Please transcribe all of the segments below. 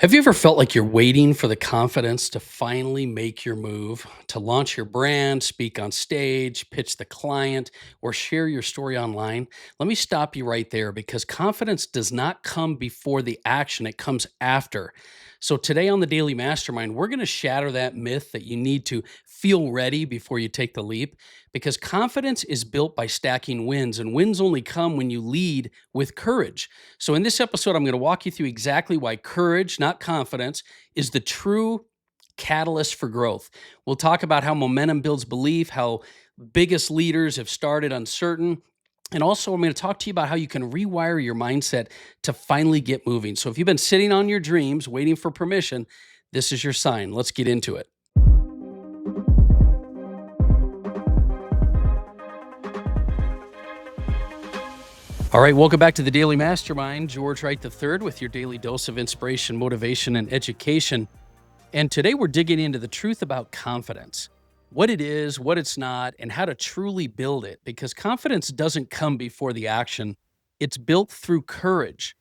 Have you ever felt like you're waiting for the confidence to finally make your move, to launch your brand, speak on stage, pitch the client, or share your story online? Let me stop you right there because confidence does not come before the action, it comes after. So, today on the Daily Mastermind, we're going to shatter that myth that you need to feel ready before you take the leap because confidence is built by stacking wins, and wins only come when you lead with courage. So, in this episode, I'm going to walk you through exactly why courage, not confidence, is the true catalyst for growth. We'll talk about how momentum builds belief, how biggest leaders have started uncertain. And also, I'm going to talk to you about how you can rewire your mindset to finally get moving. So, if you've been sitting on your dreams waiting for permission, this is your sign. Let's get into it. All right, welcome back to the Daily Mastermind. George Wright III with your daily dose of inspiration, motivation, and education. And today we're digging into the truth about confidence, what it is, what it's not, and how to truly build it. Because confidence doesn't come before the action, it's built through courage.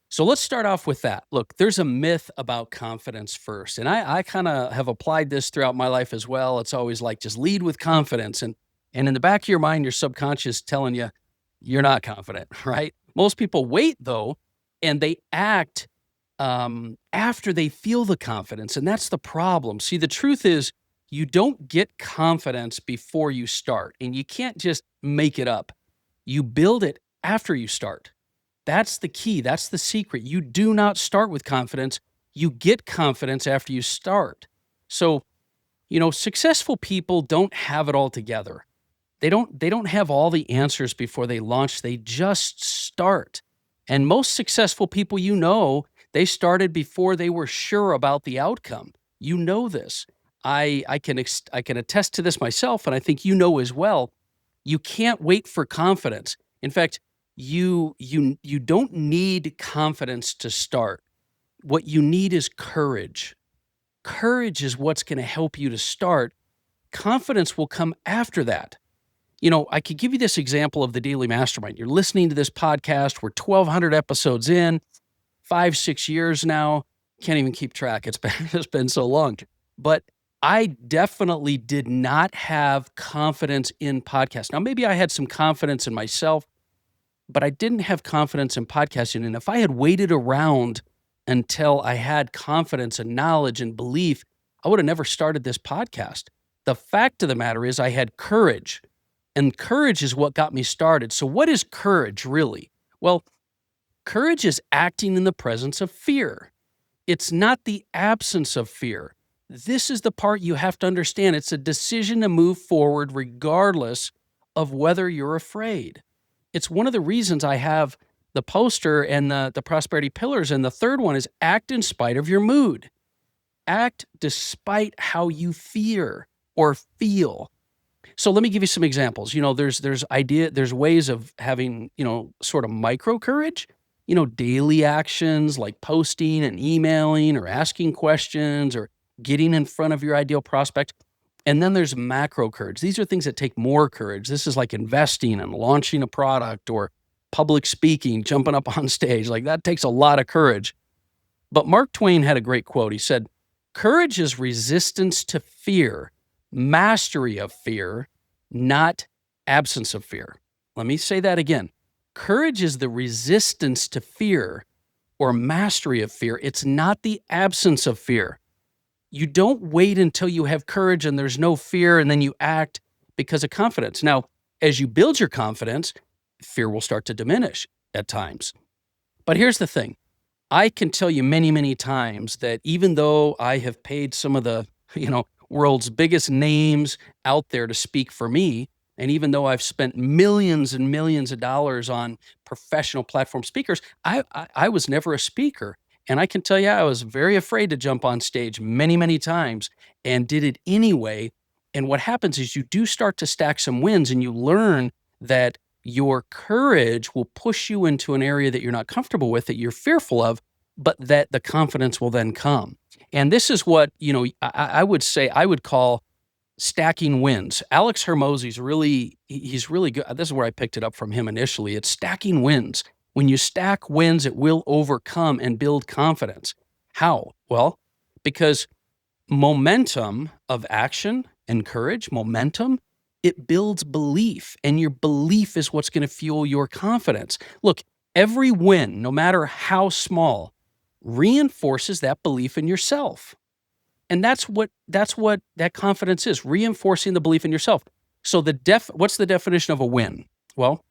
So let's start off with that. Look, there's a myth about confidence first. And I kind of have applied this throughout my life as well. It's always like just lead with confidence. And in the back of your mind, your subconscious telling you you're not confident, right? Most people wait though, and they act after they feel the confidence. And that's the problem. See, the truth is, you don't get confidence before you start, and you can't just make it up. You build it after you start. That's the key. That's the secret. You do not start with confidence. You get confidence after you start. So, successful people don't have it all together. They don't have all the answers before they launch. They just start. And most successful people, they started before they were sure about the outcome. You know this. I can attest to this myself, and I think you know as well. You can't wait for confidence. In fact, you don't need confidence to start. What you need is courage. Courage is what's going to help you to start. Confidence will come after that. I could give you this example of the Daily Mastermind. You're listening to this podcast. We're 1,200 episodes in, 5, 6 years now. Can't even keep track. It's been so long. But I definitely did not have confidence in podcasts. Now, maybe I had some confidence in myself, but I didn't have confidence in podcasting. And if I had waited around until I had confidence and knowledge and belief, I would have never started this podcast. The fact of the matter is I had courage. And courage is what got me started. So, what is courage really? Well, courage is acting in the presence of fear. It's not the absence of fear. This is the part you have to understand. It's a decision to move forward regardless of whether you're afraid. It's one of the reasons I have the poster and the prosperity pillars. And the third one is act in spite of your mood. Act despite how you fear or feel. So let me give you some examples. There's ways of having, sort of micro courage, daily actions like posting and emailing or asking questions or getting in front of your ideal prospect. And then there's macro courage. These are things that take more courage. This is like investing and launching a product or public speaking, jumping up on stage. Like that takes a lot of courage. But Mark Twain had a great quote. He said, "Courage is resistance to fear, mastery of fear, not absence of fear." Let me say that again. Courage is the resistance to fear or mastery of fear. It's not the absence of fear. You don't wait until you have courage and there's no fear and then you act because of confidence. Now, as you build your confidence, fear will start to diminish at times. But here's the thing. I can tell you many, many times that even though I have paid some of the, world's biggest names out there to speak for me, and even though I've spent millions and millions of dollars on professional platform speakers, I was never a speaker. And I can tell you, I was very afraid to jump on stage many, many times and did it anyway. And what happens is you do start to stack some wins and you learn that your courage will push you into an area that you're not comfortable with, that you're fearful of, but that the confidence will then come. And this is what, I would say I would call stacking wins. Alex Hermosi's he's really good. This is where I picked it up from him initially. It's stacking wins. When you stack wins, it will overcome and build confidence. How? Well, because momentum of action and courage, momentum, it builds belief, and your belief is what's going to fuel your confidence. Look, every win, no matter how small, reinforces that belief in yourself. And that's what that confidence is, reinforcing the belief in yourself. So what's the definition of a win? Well,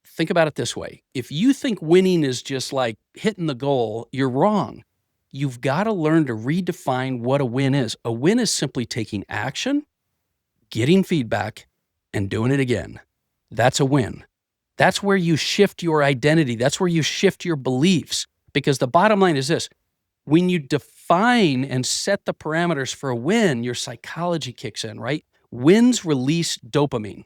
think about it this way. If you think winning is just like hitting the goal, you're wrong. You've got to learn to redefine what a win is. A win is simply taking action, getting feedback, and doing it again. That's a win. That's where you shift your identity. That's where you shift your beliefs. Because the bottom line is this: when you define and set the parameters for a win, your psychology kicks in, right? Wins release dopamine.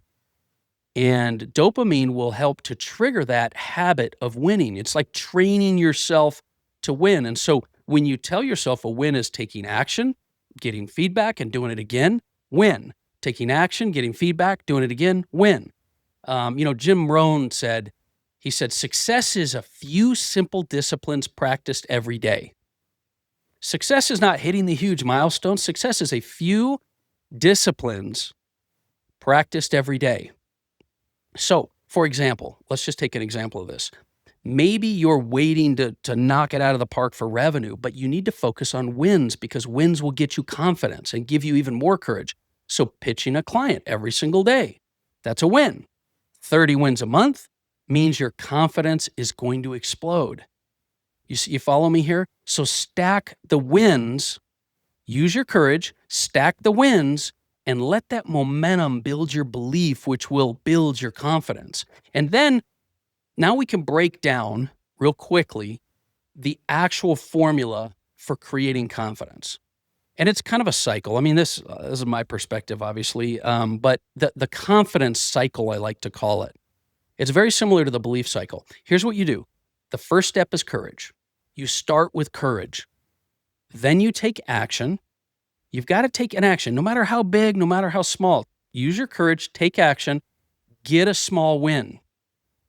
And dopamine will help to trigger that habit of winning. It's like training yourself to win. And so when you tell yourself a win is taking action, getting feedback, and doing it again, win. Taking action, getting feedback, doing it again, win. Jim Rohn said, success is a few simple disciplines practiced every day. Success is not hitting the huge milestones. Success is a few disciplines practiced every day. So, for example, let's just take an example of this. Maybe you're waiting to knock it out of the park for revenue, but you need to focus on wins, because wins will get you confidence and give you even more courage. So pitching a client every single day, that's a win. 30 wins a month means your confidence is going to explode. You follow me here? So stack the wins, use your courage, stack the wins, and let that momentum build your belief, which will build your confidence. And then now we can break down real quickly the actual formula for creating confidence. And it's kind of a cycle. I mean, this is my perspective, obviously, but the confidence cycle, I like to call it. It's very similar to the belief cycle. Here's what you do. The first step is courage. You start with courage. Then you take action. You've got to take an action, no matter how big, no matter how small. Use your courage, take action, get a small win.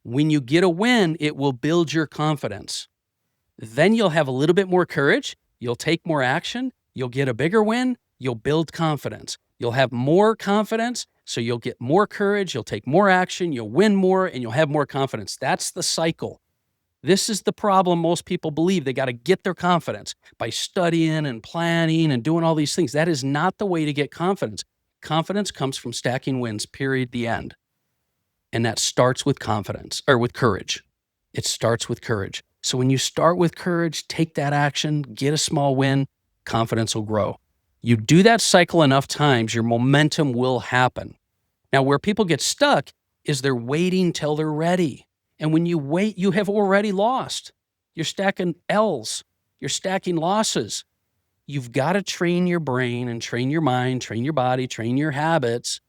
When you get a win, it will build your confidence. Then you'll have a little bit more courage. You'll take more action. You'll get a bigger win. You'll build confidence. You'll have more confidence, so you'll get more courage. You'll take more action. You'll win more, and you'll have more confidence. That's the cycle. This is the problem most people believe. They got to get their confidence by studying and planning and doing all these things. That is not the way to get confidence. Confidence comes from stacking wins, period, the end. And that starts with confidence, or with courage. It starts with courage. So when you start with courage, take that action, get a small win, confidence will grow. You do that cycle enough times, your momentum will happen. Now, where people get stuck is they're waiting till they're ready. And when you wait, you have already lost. You're stacking L's. You're stacking losses. You've got to train your brain and train your mind, train your body, train your habits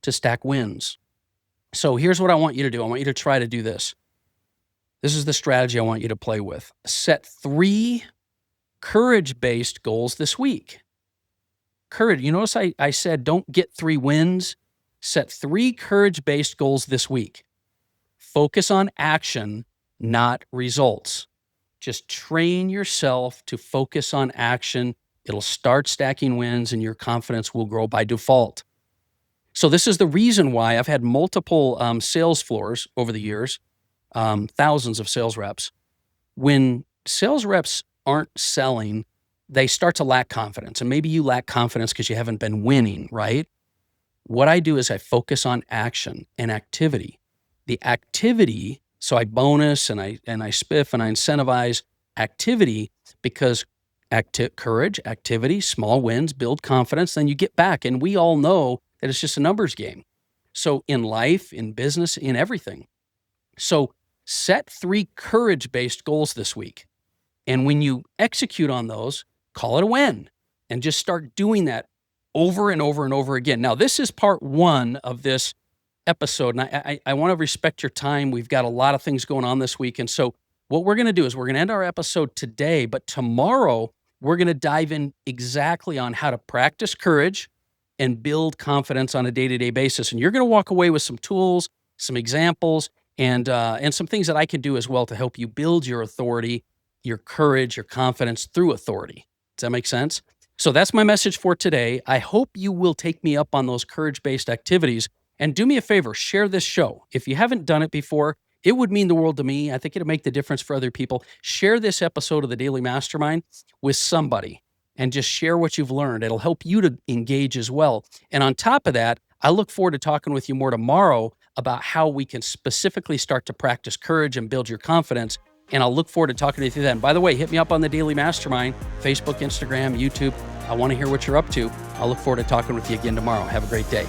to stack wins. So here's what I want you to do. I want you to try to do this. This is the strategy I want you to play with. Set 3 courage-based goals this week. Courage. You notice I said don't get 3 wins. Set 3 courage-based goals this week. Focus on action, not results. Just train yourself to focus on action. It'll start stacking wins, and your confidence will grow by default. So this is the reason why I've had multiple sales floors over the years, thousands of sales reps. When sales reps aren't selling, they start to lack confidence. And maybe you lack confidence because you haven't been winning, right? What I do is I focus on action and activity. The activity, so I bonus and I spiff and I incentivize activity, because courage, activity, small wins, build confidence, then you get back. And we all know that it's just a numbers game. So in life, in business, in everything. So set 3 courage-based goals this week. And when you execute on those, call it a win, and just start doing that over and over and over again. Now, this is part 1 of this episode, and I want to respect your time. We've got a lot of things going on this week. And so what we're going to do is we're going to end our episode today, but tomorrow we're going to dive in exactly on how to practice courage and build confidence on a day-to-day basis. And you're going to walk away with some tools, some examples, and some things that I can do as well to help you build your authority your courage, your confidence through authority. Does that make sense? So that's my message for today. I hope you will take me up on those courage-based activities and do me a favor, share this show. If you haven't done it before, it would mean the world to me. I think it'll make the difference for other people. Share this episode of the Daily Mastermind with somebody and just share what you've learned. It'll help you to engage as well. And on top of that, I look forward to talking with you more tomorrow about how we can specifically start to practice courage and build your confidence. And I'll look forward to talking with you then. By the way, hit me up on the Daily Mastermind, Facebook, Instagram, YouTube. I want to hear what you're up to. I'll look forward to talking with you again tomorrow. Have a great day.